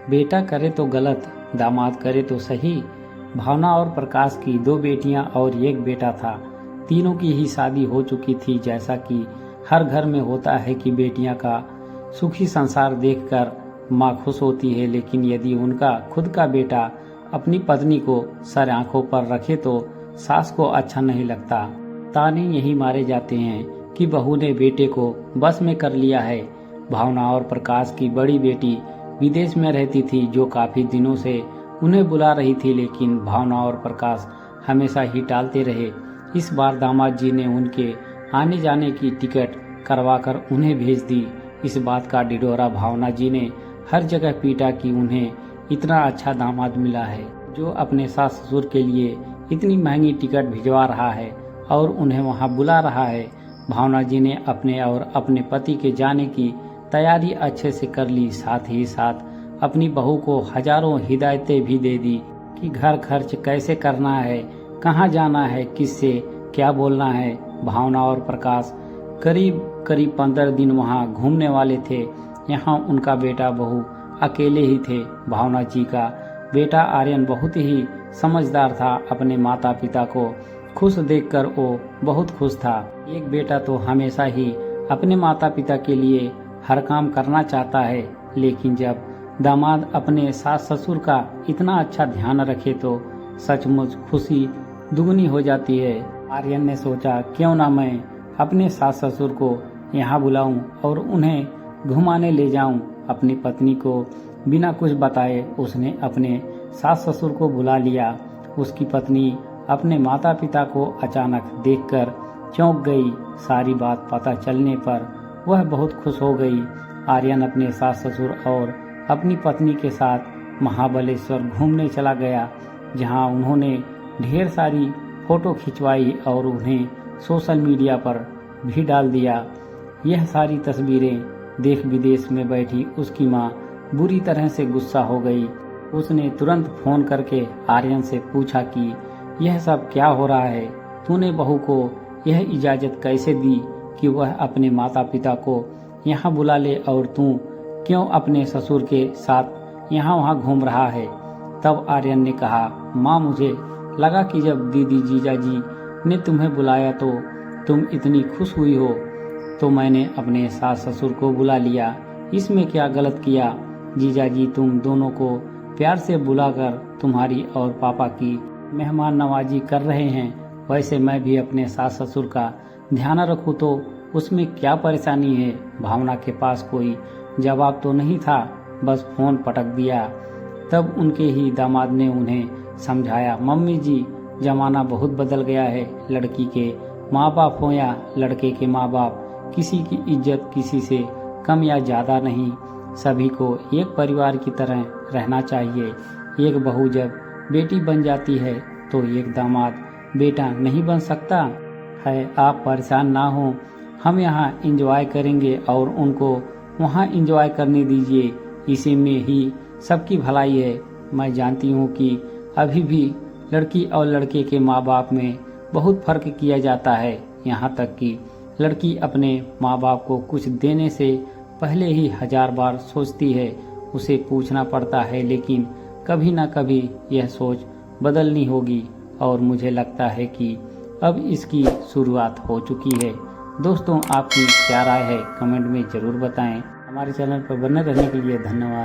बेटा करे तो गलत, दामाद करे तो सही। भावना और प्रकाश की 2 बेटियां और 1 बेटा था। तीनों की ही शादी हो चुकी थी। जैसा कि हर घर में होता है कि बेटियां का सुखी संसार देखकर माँ खुश होती है, लेकिन यदि उनका खुद का बेटा अपनी पत्नी को सर आंखों पर रखे तो सास को अच्छा नहीं लगता। ताने यही मारे जाते हैं कि बहू ने बेटे को बस में कर लिया है। भावना और प्रकाश की बड़ी बेटी विदेश में रहती थी, जो काफी दिनों से उन्हें बुला रही थी, लेकिन भावना और प्रकाश हमेशा ही टालते रहे। इस बार दामाद जी ने उनके आने जाने की टिकट करवाकर उन्हें भेज दी। इस बात का ढिढोरा भावना जी ने हर जगह पीटा कि उन्हें इतना अच्छा दामाद मिला है, जो अपने सास ससुर के लिए इतनी महंगी टिकट भिजवा रहा है और उन्हें वहां बुला रहा है। भावना जी ने अपने और अपने पति के जाने की तैयारी अच्छे से कर ली। साथ ही साथ अपनी बहू को हजारों हिदायतें भी दे दी कि घर खर्च कैसे करना है, कहाँ जाना है, किससे क्या बोलना है। भावना और प्रकाश करीब करीब 15 दिन वहाँ घूमने वाले थे। यहाँ उनका बेटा बहू अकेले ही थे। भावना जी का बेटा आर्यन बहुत ही समझदार था। अपने माता पिता को खुश देखकर वो बहुत खुश था। एक बेटा तो हमेशा ही अपने माता पिता के लिए हर काम करना चाहता है, लेकिन जब दामाद अपने सास ससुर का इतना अच्छा ध्यान रखे तो सचमुच खुशी दुगनी हो जाती है। आर्यन ने सोचा क्यों ना मैं अपने सास ससुर को यहाँ बुलाऊं और उन्हें घुमाने ले जाऊं। अपनी पत्नी को बिना कुछ बताए उसने अपने सास ससुर को बुला लिया। उसकी पत्नी अपने माता पिता को अचानक देखकर चौंक गई। सारी बात पता चलने पर वह बहुत खुश हो गई। आर्यन अपने सास ससुर और अपनी पत्नी के साथ महाबलेश्वर घूमने चला गया, जहां उन्होंने ढेर सारी फोटो खिंचवाई और उन्हें सोशल मीडिया पर भी डाल दिया। यह सारी तस्वीरें देश विदेश में बैठी उसकी माँ बुरी तरह से गुस्सा हो गई। उसने तुरंत फोन करके आर्यन से पूछा कि यह सब क्या हो रहा है, तूने बहू को यह इजाजत कैसे दी कि वह अपने माता पिता को यहाँ बुला ले और तू क्यों अपने ससुर के साथ यहाँ वहाँ घूम रहा है। तब आर्यन ने कहा, माँ मुझे लगा कि जब दीदी जीजा जी ने तुम्हें बुलाया तो तुम इतनी खुश हुई हो, तो मैंने अपने सास ससुर को बुला लिया। इसमें क्या गलत किया? जीजा जी तुम दोनों को प्यार से बुलाकर तुम्हारी और पापा की मेहमान नवाजी कर रहे हैं। वैसे मैं भी अपने सास ससुर का ध्यान रखूं तो उसमें क्या परेशानी है। भावना के पास कोई जवाब तो नहीं था, बस फोन पटक दिया। तब उनके ही दामाद ने उन्हें समझाया, मम्मी जी जमाना बहुत बदल गया है। लड़की के माँ बाप हो या लड़के के माँ बाप, किसी की इज्जत किसी से कम या ज्यादा नहीं। सभी को एक परिवार की तरह रहना चाहिए। एक बहू जब बेटी बन जाती है तो एक दामाद बेटा नहीं बन सकता है। आप परेशान ना हो, हम यहाँ एंजॉय करेंगे और उनको वहाँ एंजॉय करने दीजिए। इसी में ही सबकी भलाई है। मैं जानती हूँ कि अभी भी लड़की और लड़के के माँ बाप में बहुत फर्क किया जाता है। यहाँ तक कि लड़की अपने माँ बाप को कुछ देने से पहले ही 1000 बार सोचती है। उसे पूछना पड़ता है, लेकिन कभी ना कभी यह सोच बदलनी होगी और मुझे लगता है कि अब इसकी शुरुआत हो चुकी है। दोस्तों आपकी क्या राय है कमेंट में जरूर बताएं। हमारे चैनल पर बने रहने के लिए धन्यवाद।